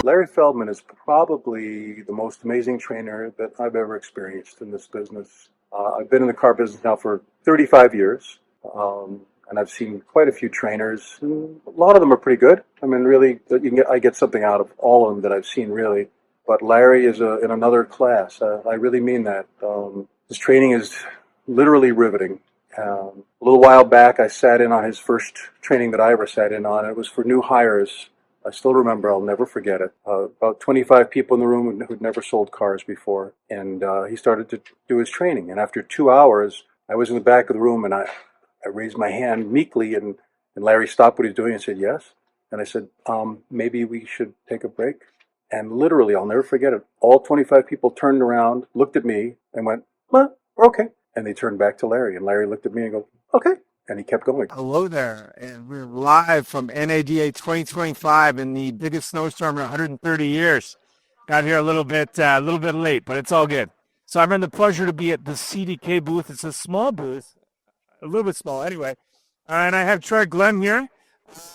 Larry Feldman is probably the most amazing trainer that I've ever experienced in this business. I've been in the car business now for 35 years, and I've seen quite a few trainers, and a lot of them are pretty good. I mean, really, I get something out of all of them that I've seen, really. But Larry is in another class. I really mean that. His training is literally riveting. A little while back, I sat in on his first training that I ever sat in on. It was for new hires. I still remember, I'll never forget it. About 25 people in the room who'd never sold cars before. And he started to do his training. And after 2 hours, I was in the back of the room and I raised my hand meekly and Larry stopped what he was doing and said, yes. And I said, maybe we should take a break. And literally, I'll never forget it. All 25 people turned around, looked at me and went, well, okay. And they turned back to Larry. And Larry looked at me and go, okay. And he kept going. Hello there, and we're live from NADA 2025 in the biggest snowstorm in 130 years. Got here a little bit late, but it's all good. So I've had the pleasure to be at the CDK booth. It's a small booth, a little bit small anyway. And I have Trot Glenn here,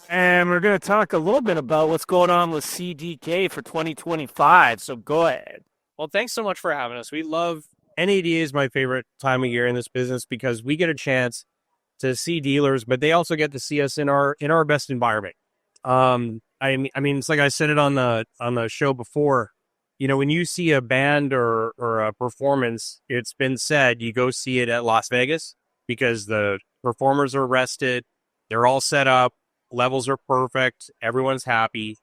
and we're going to talk a little bit about what's going on with CDK for 2025. So go ahead. Well, thanks so much for having us. We love NADA is my favorite time of year in this business because we get a chance to see dealers, but they also get to see us in our best environment. I mean, it's like I said it on the show before. You know, when you see a band or a performance, it's been said you go see it at Las Vegas because the performers are rested, they're all set up, levels are perfect, everyone's happy.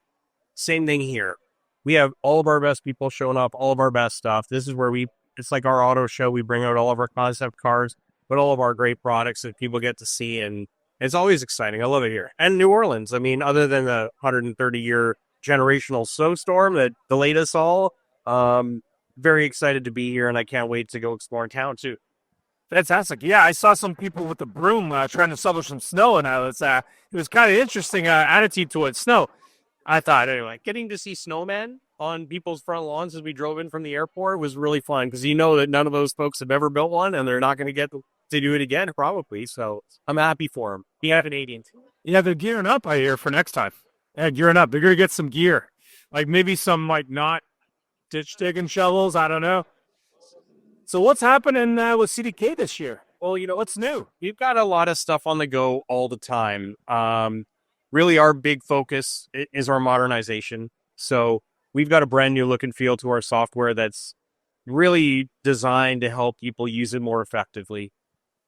Same thing here. We have all of our best people showing up, all of our best stuff. This is where it's like our auto show. We bring out all of our concept cars, but all of our great products that people get to see. And it's always exciting. I love it here. And New Orleans, I mean, other than the 130-year generational snowstorm that delayed us all, very excited to be here. And I can't wait to go explore town too. Fantastic. Yeah, I saw some people with a broom trying to shovel some snow, and it was kind of interesting attitude towards snow. I thought, anyway. Getting to see snowmen on people's front lawns as we drove in from the airport was really fun because you know that none of those folks have ever built one and they're not going to get to do it again, probably. So I'm happy for them. Yeah, Canadians. Yeah, they're gearing up, I hear, for next time. Yeah, gearing up. They're going to get some gear. Like maybe some, not ditch digging shovels. I don't know. So what's happening with CDK this year? Well, you know, what's new? We've got a lot of stuff on the go all the time. Really, our big focus is our modernization. So we've got a brand new look and feel to our software that's really designed to help people use it more effectively.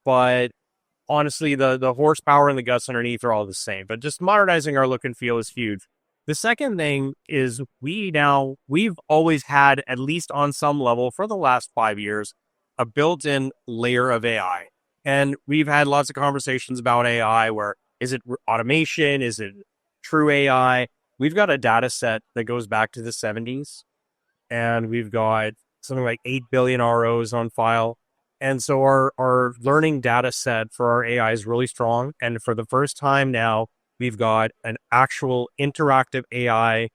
But honestly, the horsepower and the guts underneath are all the same. But just modernizing our look and feel is huge. The second thing is we've always had, at least on some level for the last 5 years, a built-in layer of AI. And we've had lots of conversations about AI where is it automation? Is it true AI? We've got a data set that goes back to the 70s, and we've got something like 8 billion ROs on file. And so our learning data set for our AI is really strong. And for the first time now, we've got an actual interactive AI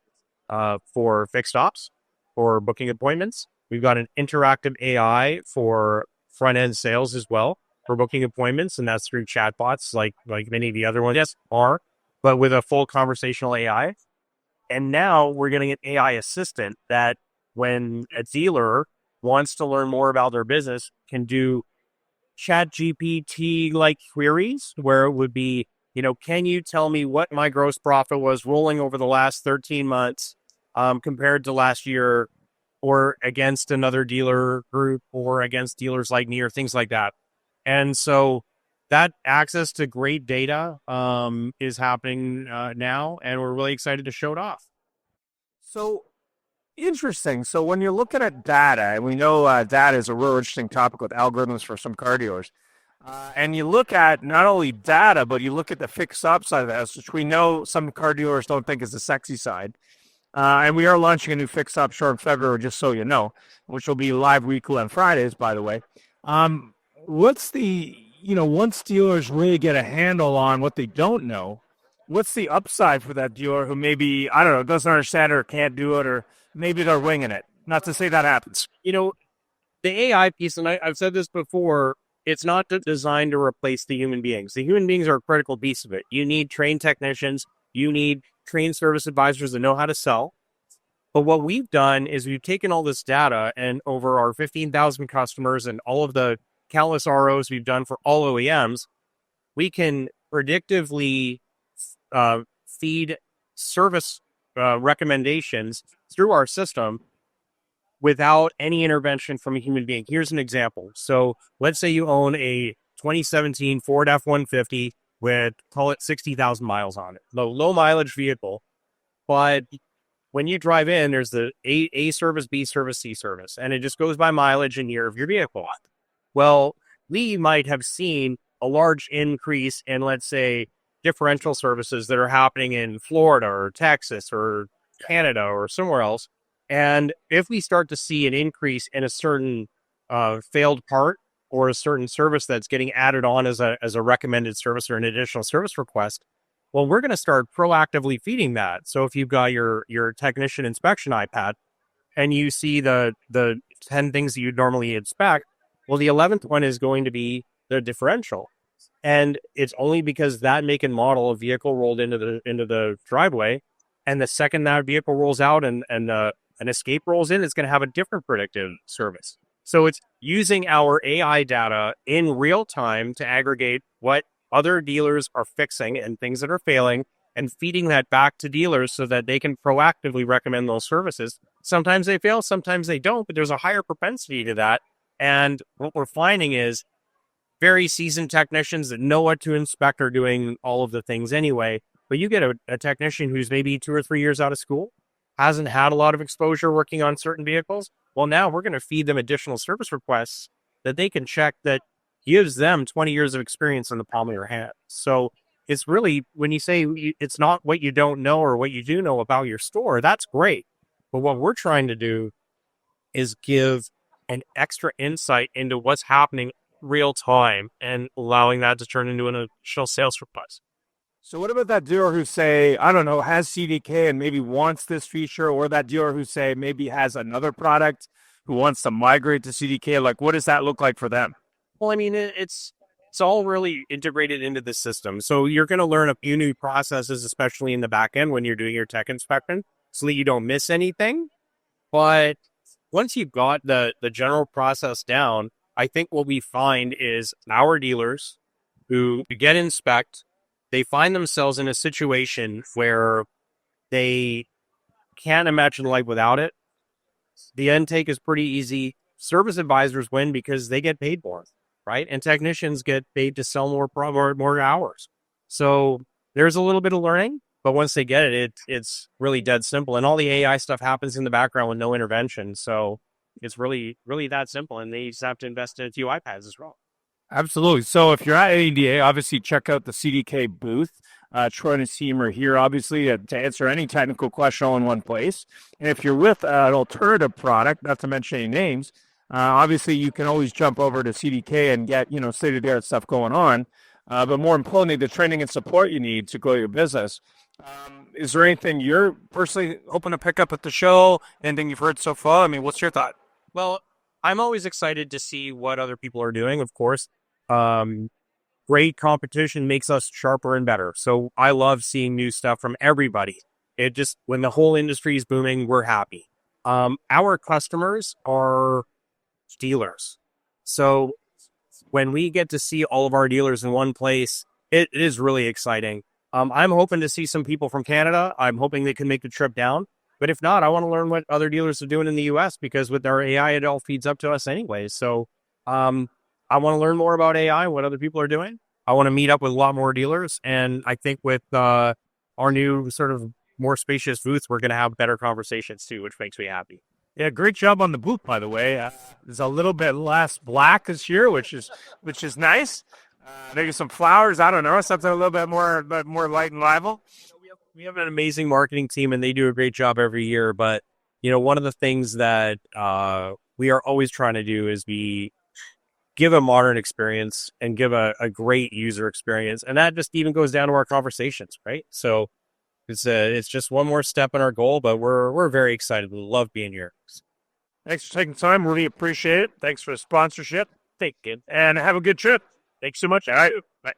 for fixed ops, for booking appointments. We've got an interactive AI for front-end sales as well, for booking appointments, and that's through chatbots like many of the other ones are, but with a full conversational AI. And now we're getting an AI assistant that when a dealer wants to learn more about their business can do chat GPT like queries where it would be, you know, can you tell me what my gross profit was rolling over the last 13 months compared to last year or against another dealer group or against dealers like me or things like that. And so that access to great data is happening now, and we're really excited to show it off. So interesting. So when you're looking at data, and we know data is a real interesting topic with algorithms for some car dealers, and you look at not only data, but you look at the fixed op side of the house, which we know some car dealers don't think is the sexy side. And we are launching a new fixed op show in February, just so you know, which will be live weekly on Fridays, by the way. What's the, once dealers really get a handle on what they don't know, what's the upside for that dealer who maybe, I don't know, doesn't understand it or can't do it, or maybe they're winging it? Not to say that happens. You know, the AI piece, and I've said this before, it's not designed to replace the human beings. The human beings are a critical piece of it. You need trained technicians. You need trained service advisors that know how to sell. But what we've done is we've taken all this data, and over our 15,000 customers and all of the countless ROs we've done for all OEMs, we can predictively feed service recommendations through our system without any intervention from a human being. Here's an example. So let's say you own a 2017 Ford F-150 with, call it 60,000 miles on it. Low mileage vehicle. But when you drive in, there's the A service, B service, C service, and it just goes by mileage and year of your vehicle. Well, we might have seen a large increase in, let's say, differential services that are happening in Florida or Texas or Canada or somewhere else. And if we start to see an increase in a certain failed part or a certain service that's getting added on as a recommended service or an additional service request, well, we're going to start proactively feeding that. So if you've got your technician inspection iPad and you see the 10 things that you'd normally inspect, well, the 11th one is going to be the differential. And it's only because that make and model of vehicle rolled into the driveway. And the second that vehicle rolls out and an escape rolls in, it's going to have a different predictive service. So it's using our AI data in real time to aggregate what other dealers are fixing and things that are failing and feeding that back to dealers so that they can proactively recommend those services. Sometimes they fail, sometimes they don't, but there's a higher propensity to that. And what we're finding is very seasoned technicians that know what to inspect are doing all of the things anyway. But you get a technician who's maybe 2 or 3 years out of school, hasn't had a lot of exposure working on certain vehicles. Well, now we're going to feed them additional service requests that they can check that gives them 20 years of experience in the palm of your hand. So it's really, when you say it's not what you don't know or what you do know about your store, that's great. But what we're trying to do is give an extra insight into what's happening real time and allowing that to turn into an additional sales request. So what about that dealer who say, I don't know, has CDK and maybe wants this feature, or that dealer who say maybe has another product who wants to migrate to CDK? Like, what does that look like for them? Well, I mean, it's all really integrated into the system. So you're going to learn a few new processes, especially in the back end when you're doing your tech inspection, so that you don't miss anything. But once you've got the general process down, I think what we find is our dealers who get inspect, they find themselves in a situation where they can't imagine life without it. The intake is pretty easy. Service advisors win because they get paid more, right? And technicians get paid to sell more hours. So there's a little bit of learning, but once they get it, it's really dead simple. And all the AI stuff happens in the background with no intervention. So it's really, really that simple. And they just have to invest in a few iPads as well. Absolutely. So if you're at ADA, obviously check out the CDK booth. Troy and his team are here, obviously, to answer any technical question all in one place. And if you're with an alternative product, not to mention any names, obviously you can always jump over to CDK and get, state-of-the-art stuff going on. But more importantly, the training and support you need to grow your business. Is there anything you're personally hoping to pick up at the show? Anything you've heard so far? I mean, what's your thought? Well, I'm always excited to see what other people are doing, of course. Great competition makes us sharper and better. So I love seeing new stuff from everybody. It just, when the whole industry is booming, we're happy. Our customers are dealers. So when we get to see all of our dealers in one place, it is really exciting. I'm hoping to see some people from Canada. I'm hoping they can make the trip down. But if not, I want to learn what other dealers are doing in the US, because with our AI, it all feeds up to us anyway. So I want to learn more about AI, what other people are doing. I want to meet up with a lot more dealers. And I think with our new sort of more spacious booth, we're going to have better conversations too, which makes me happy. Yeah, great job on the booth, by the way. There's a little bit less black this year, which is nice. Maybe some flowers. I don't know, something a little bit more light and lively. We have an amazing marketing team, and they do a great job every year. But one of the things that we are always trying to do is give a modern experience and give a great user experience, and that just even goes down to our conversations, right? So it's just one more step in our goal, but we're very excited. We love being here. Thanks for taking time. Really appreciate it. Thanks for the sponsorship. Thank you, and have a good trip. Thanks so much. All right. Bye.